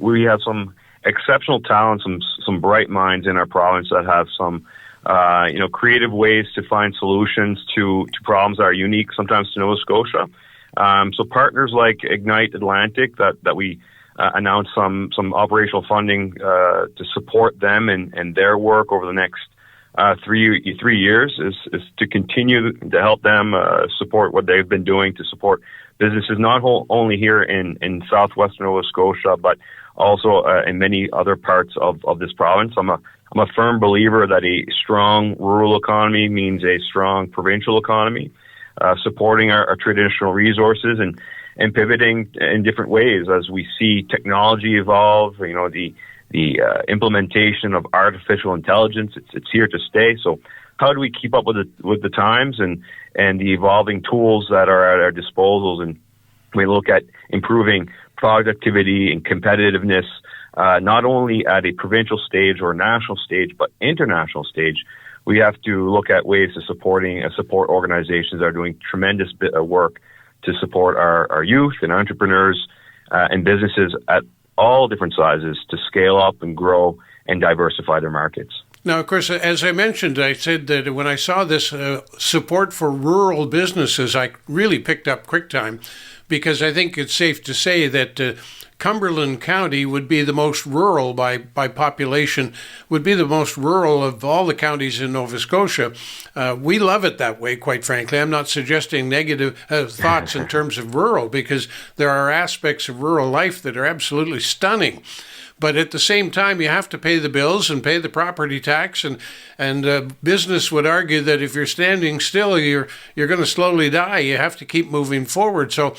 We have some exceptional talent, some bright minds in our province that have some creative ways to find solutions to problems that are unique sometimes to Nova Scotia. So partners like Ignite Atlantic that we announced some operational funding to support them and their work over the next 3 years is to continue to help them support what they've been doing to support businesses not only here in southwestern Nova Scotia, but also in many other parts of this province. I'm a firm believer that a strong rural economy means a strong provincial economy, supporting our traditional resources and pivoting in different ways as we see technology evolve. The implementation of artificial intelligence, it's here to stay. So how do we keep up with the times and the evolving tools that are at our disposals? And we look at improving productivity and competitiveness, not only at a provincial stage or national stage, but international stage. We have to look at ways of support organizations that are doing tremendous work to support our youth and entrepreneurs and businesses at all different sizes to scale up and grow and diversify their markets. Now, of course, as I mentioned, I said that when I saw this support for rural businesses, I really picked up QuickTime, because I think it's safe to say that Cumberland County would be the most rural by population, would be the most rural of all the counties in Nova Scotia. We love it that way, quite frankly. I'm not suggesting negative thoughts in terms of rural, because there are aspects of rural life that are absolutely stunning. But at the same time, you have to pay the bills and pay the property tax, and business would argue that if you're standing still, you're going to slowly die. You have to keep moving forward. So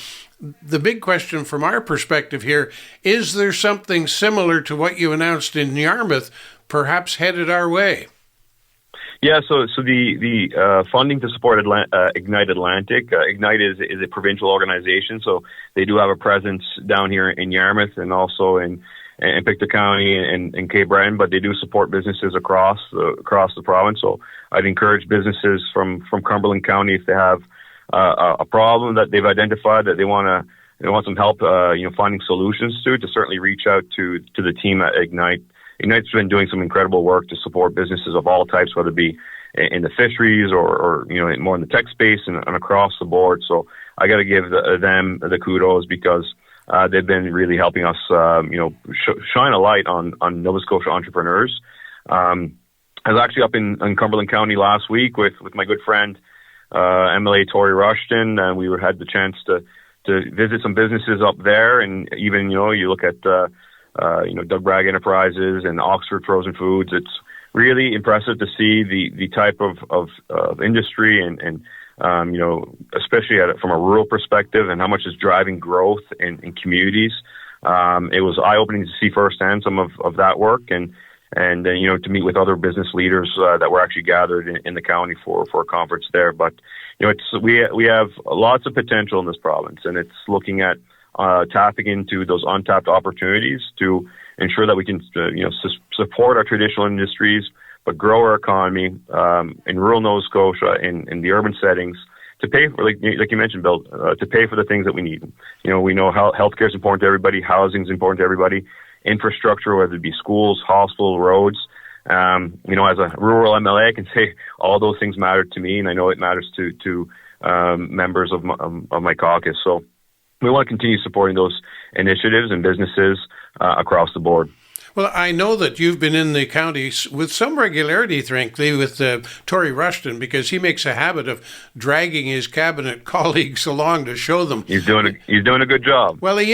the big question from our perspective here, is there something similar to what you announced in Yarmouth, perhaps headed our way? Yeah, so the funding to support Ignite Atlantic. Ignite is a provincial organization, so they do have a presence down here in Yarmouth and also in Pictou County and Cape Breton, but they do support businesses across the province. So I'd encourage businesses from Cumberland County, if they have a problem that they've identified that they want some help, finding solutions to certainly reach out to the team at Ignite. Ignite's been doing some incredible work to support businesses of all types, whether it be in the fisheries or more in the tech space and across the board. So I got to give them the kudos, because they've been really helping us, shine a light on Nova Scotia entrepreneurs. I was actually up in Cumberland County last week with my good friend, MLA Tory Rushton, and we had the chance to visit some businesses up there. And even, you look at, Doug Bragg Enterprises and Oxford Frozen Foods. It's really impressive to see the type of industry and especially from a rural perspective, and how much is driving growth in communities. It was eye-opening to see firsthand some of that work, and to meet with other business leaders that were actually gathered in the county for a conference there. But we have lots of potential in this province, and it's looking at tapping into those untapped opportunities to ensure that we can support our traditional industries, but grow our economy in rural Nova Scotia, in the urban settings, to pay for, like you mentioned, Bill, to pay for the things that we need. We know healthcare is important to everybody, housing is important to everybody, infrastructure, whether it be schools, hospitals, roads. As a rural MLA, I can say all those things matter to me, and I know it matters to members of my caucus. So we want to continue supporting those initiatives and businesses across the board. Well, I know that you've been in the county with some regularity, frankly, with Tory Rushton, because he makes a habit of dragging his cabinet colleagues along to show them. He's doing a good job. Well, he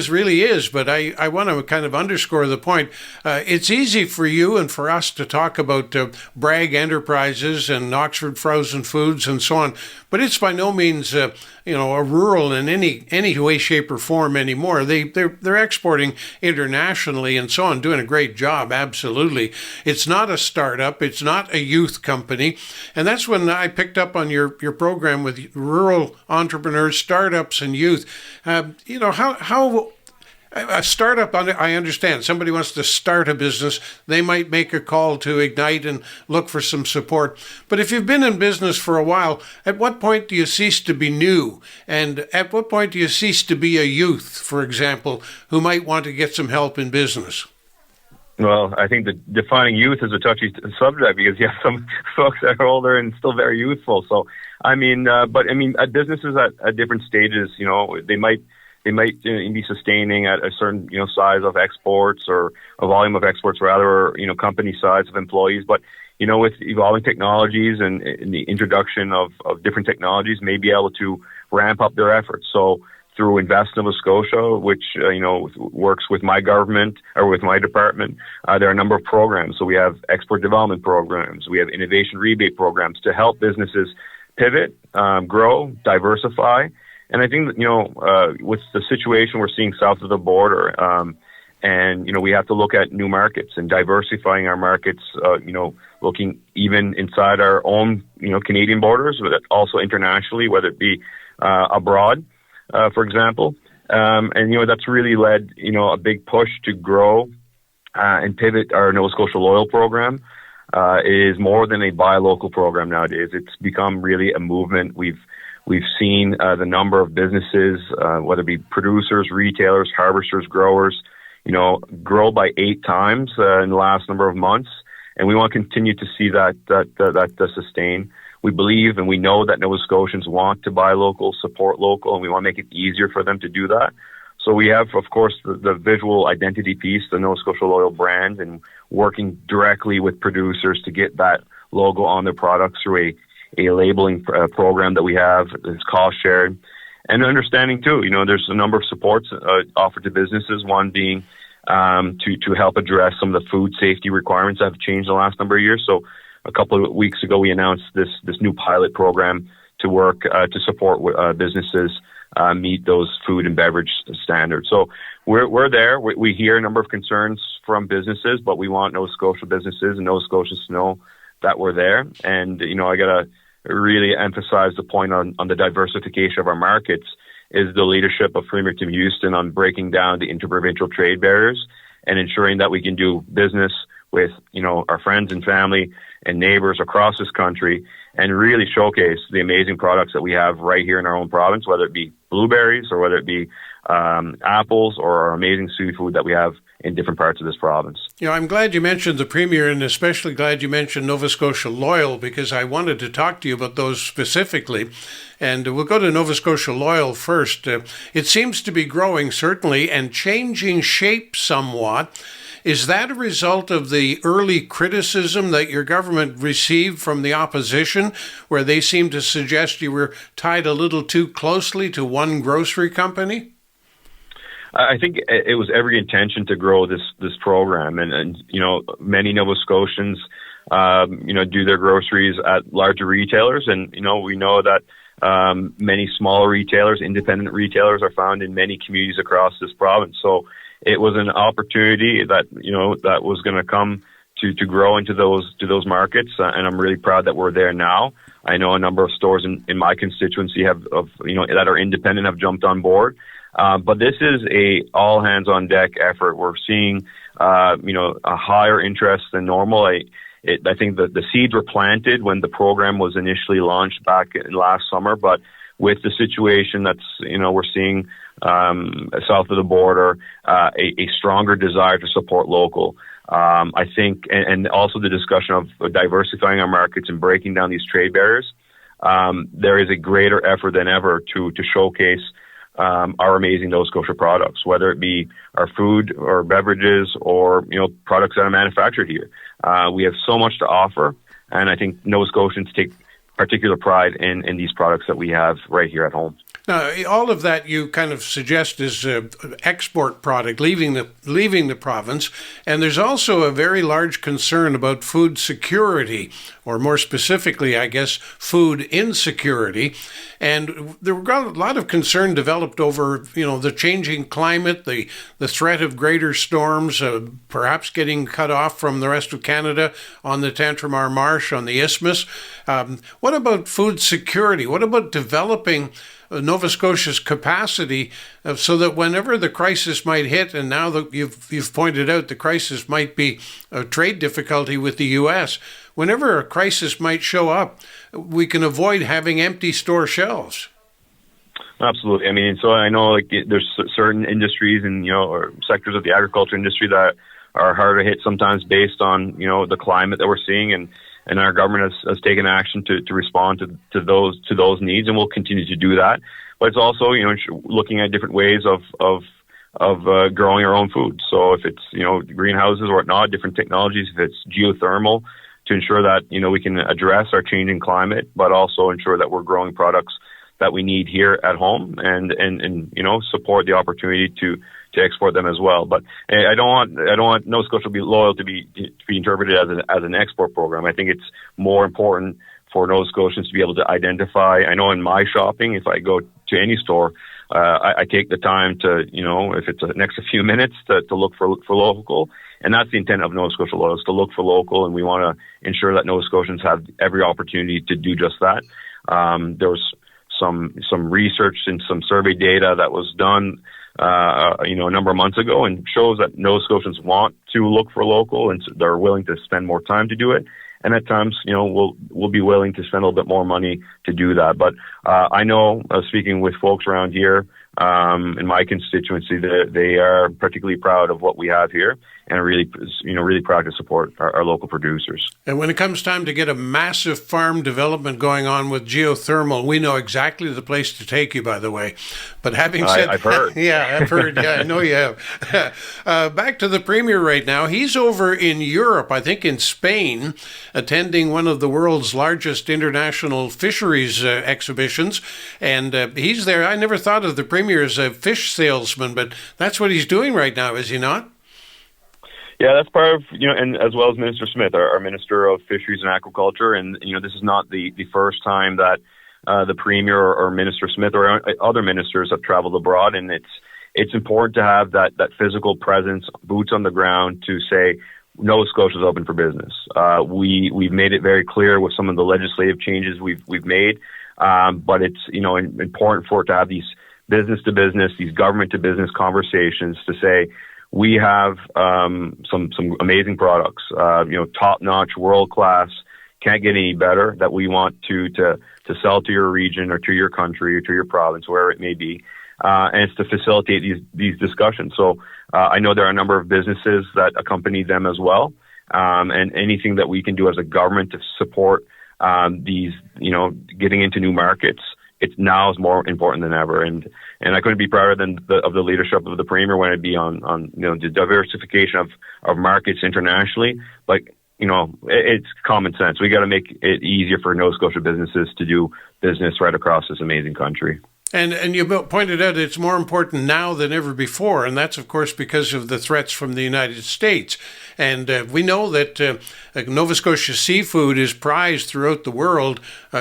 really is. But I want to kind of underscore the point. It's easy for you and for us to talk about Bragg Enterprises and Oxford Frozen Foods and so on, but it's by no means a rural in any way, shape, or form anymore. They're exporting internationally and so on, doing a great job, absolutely. It's not a startup, it's not a youth company, and that's when I picked up on your program with rural entrepreneurs, startups, and youth. How A startup, I understand. Somebody wants to start a business, they might make a call to Ignite and look for some support. But if you've been in business for a while, at what point do you cease to be new? And at what point do you cease to be a youth, for example, who might want to get some help in business? Well, I think that defining youth is a touchy subject because you have some folks that are older and still very youthful. So, businesses at different stages, they might be sustaining at a certain size of exports or a volume of exports rather, or company size of employees. But with evolving technologies and the introduction of different technologies, may be able to ramp up their efforts. So through Invest Nova Scotia, which works with my government or with my department, there are a number of programs. So we have export development programs, we have innovation rebate programs to help businesses pivot, grow, diversify. And I think that, with the situation we're seeing south of the border, we have to look at new markets and diversifying our markets, looking even inside our own, Canadian borders, but also internationally, whether it be abroad, for example. That's really led, a big push to grow and pivot our Nova Scotia Loyal program. Is more than a buy local program nowadays. It's become really a movement. We've seen the number of businesses, whether it be producers, retailers, harvesters, growers, grow by 8 times in the last number of months, and we want to continue to see that sustain. We believe and we know that Nova Scotians want to buy local, support local, and we want to make it easier for them to do that. So we have, of course, the visual identity piece, the Nova Scotia Loyal brand, and working directly with producers to get that logo on their products through a labeling program that we have that's cost shared. And understanding, too, there's a number of supports offered to businesses, one being to help address some of the food safety requirements that have changed in the last number of years. So a couple of weeks ago, we announced this new pilot program to work to support businesses meet those food and beverage standards. So we're there. We hear a number of concerns from businesses, but we want Nova Scotia businesses and Nova Scotians to know that we're there. And, I got to really emphasize the point on the diversification of our markets is the leadership of Premier Tim Houston on breaking down the interprovincial trade barriers and ensuring that we can do business with, our friends and family and neighbors across this country and really showcase the amazing products that we have right here in our own province, whether it be blueberries or whether it be apples or our amazing seafood that we have in different parts of this province. I'm glad you mentioned the Premier, and especially glad you mentioned Nova Scotia Loyal, because I wanted to talk to you about those specifically. And we'll go to Nova Scotia Loyal first. It seems to be growing, certainly, and changing shape somewhat. Is that a result of the early criticism that your government received from the opposition, where they seemed to suggest you were tied a little too closely to one grocery company? I think it was every intention to grow this program, and many Nova Scotians do their groceries at larger retailers, and we know that many smaller retailers, independent retailers, are found in many communities across this province. So it was an opportunity that that was going to come to grow into those markets, and I'm really proud that we're there now. I know a number of stores in my constituency that are independent have jumped on board. But this is a all hands on deck effort. We're seeing, a higher interest than normal. I think that the seeds were planted when the program was initially launched back in last summer. But with the situation that's, we're seeing south of the border, a stronger desire to support local. I think, and also the discussion of diversifying our markets and breaking down these trade barriers. There is a greater effort than ever to showcase our amazing Nova Scotia products, whether it be our food or beverages or products that are manufactured here. We have so much to offer, and I think Nova Scotians take particular pride in these products that we have right here at home. Now, all of that you kind of suggest is export product leaving the province, and there's also a very large concern about food security, or more specifically, I guess, food insecurity. And there were a lot of concern developed over, the changing climate, the threat of greater storms, perhaps getting cut off from the rest of Canada on the Tantramar Marsh, on the Isthmus. What about food security? What about developing Nova Scotia's capacity so that whenever the crisis might hit, and now that you've pointed out the crisis might be a trade difficulty with the U.S., whenever a crisis might show up, we can avoid having empty store shelves. Absolutely. I mean, so I know there's certain industries and, or sectors of the agriculture industry that are harder hit sometimes based on, the climate that we're seeing, and our government has taken action to respond to those needs, and we'll continue to do that. But it's also, looking at different ways of growing our own food. So if it's, greenhouses or whatnot, different technologies, if it's geothermal, to ensure that, we can address our changing climate, but also ensure that we're growing products that we need here at home, and support the opportunity to export them as well. But I don't want Nova Scotia to be loyal to be interpreted as an export program. I think it's more important for Nova Scotians to be able to identify. I know in my shopping, if I go to any store, I take the time to, if it's an extra few minutes to look for local. And that's the intent of Nova Scotia Loyal, is to look for local, and we want to ensure that Nova Scotians have every opportunity to do just that. There was some research and some survey data that was done, a number of months ago, and shows that Nova Scotians want to look for local, and they're willing to spend more time to do it. And at times, we'll be willing to spend a little bit more money to do that. But I know, speaking with folks around here in my constituency, that they are particularly proud of what we have here, and are really proud to support our local producers. And when it comes time to get a massive farm development going on with geothermal, we know exactly the place to take you, by the way. But having said I've heard. Yeah, I've heard. Yeah, I know you have. Back to the Premier right now. He's over in Europe, I think in Spain, attending one of the world's largest international fisheries exhibitions. And he's there. I never thought of the Premier as a fish salesman, but that's what he's doing right now, is he not? Yeah, that's part of, and as well as Minister Smith, our Minister of Fisheries and Agriculture. And, this is not the first time that the Premier or Minister Smith or other ministers have traveled abroad. And it's important to have that physical presence, boots on the ground, to say Nova Scotia is open for business. We've made it very clear with some of the legislative changes we've made, but it's, important for it to have these business to business, these government to business conversations to say, we have some amazing products, top-notch, world-class, can't get any better, that we want to sell to your region or to your country or to your province, wherever it may be. And it's to facilitate these discussions. So I know there are a number of businesses that accompany them as well. And anything that we can do as a government to support these, getting into new markets, it's now is more important than ever, and I couldn't be prouder of the leadership of the Premier when it be on the diversification of markets internationally. But it's common sense. We got to make it easier for Nova Scotia businesses to do business right across this amazing country. And you pointed out it's more important now than ever before, and that's, of course, because of the threats from the United States. And we know that Nova Scotia seafood is prized throughout the world,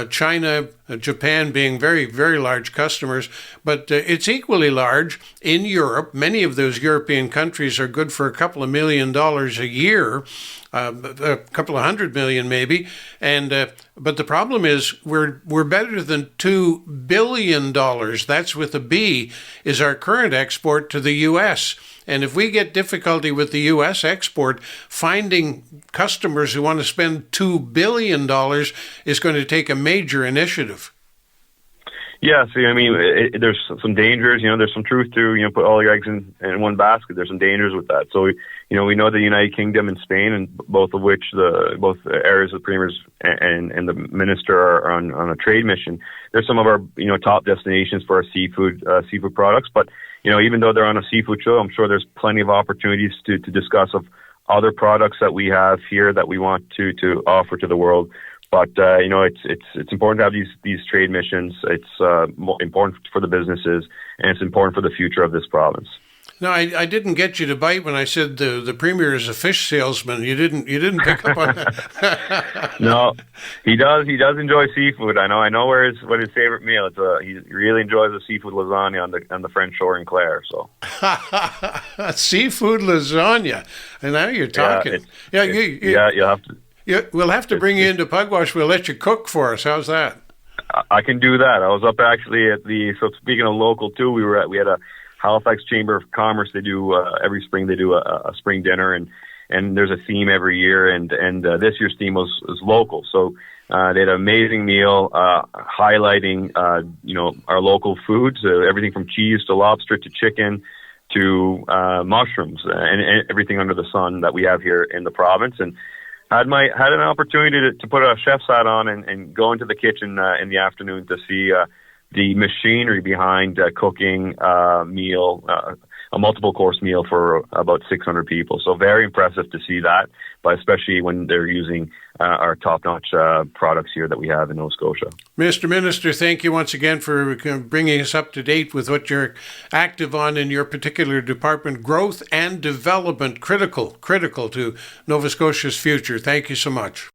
China, Japan being very, very large customers, but it's equally large in Europe. Many of those European countries are good for a couple of $1 million a year, a couple of $100 million maybe, and but the problem is we're better than $2 billion. That's with a B, is our current export to the U.S. And if we get difficulty with the U.S. export, finding customers who want to spend $2 billion is going to take a major initiative. Yeah, see, I mean, there's some dangers, there's some truth to, put all your eggs in one basket. There's some dangers with that. So, we know the United Kingdom and Spain, and both areas of the premiers and the minister are on a trade mission. They're some of our, top destinations for our seafood products. But, even though they're on a seafood show, I'm sure there's plenty of opportunities to discuss of other products that we have here that we want to offer to the world. But it's important to have these trade missions. It's important for the businesses, and it's important for the future of this province. No, I didn't get you to bite when I said the Premier is a fish salesman. You didn't pick up on that. No, he does enjoy seafood. I know what his favorite meal. He really enjoys the seafood lasagna on the French shore in Clare. So seafood lasagna, and now you're talking. You'll have to. Yeah, we'll have to bring you into Pugwash. We'll let you cook for us. How's that? I can do that. I was up actually at so speaking of local too, we had a Halifax Chamber of Commerce. They do every spring. They do a spring dinner, and there's a theme every year. And this year's theme was local. So they had an amazing meal highlighting our local foods, everything from cheese to lobster to chicken to mushrooms and everything under the sun that we have here in the province. And had an opportunity to put a chef's hat on and go into the kitchen in the afternoon to see the machinery behind cooking meal, a multiple course meal for about 600 people. So very impressive to see that, but especially when they're using our top-notch products here that we have in Nova Scotia. Mr. Minister, thank you once again for bringing us up to date with what you're active on in your particular department. Growth and development, critical to Nova Scotia's future. Thank you so much.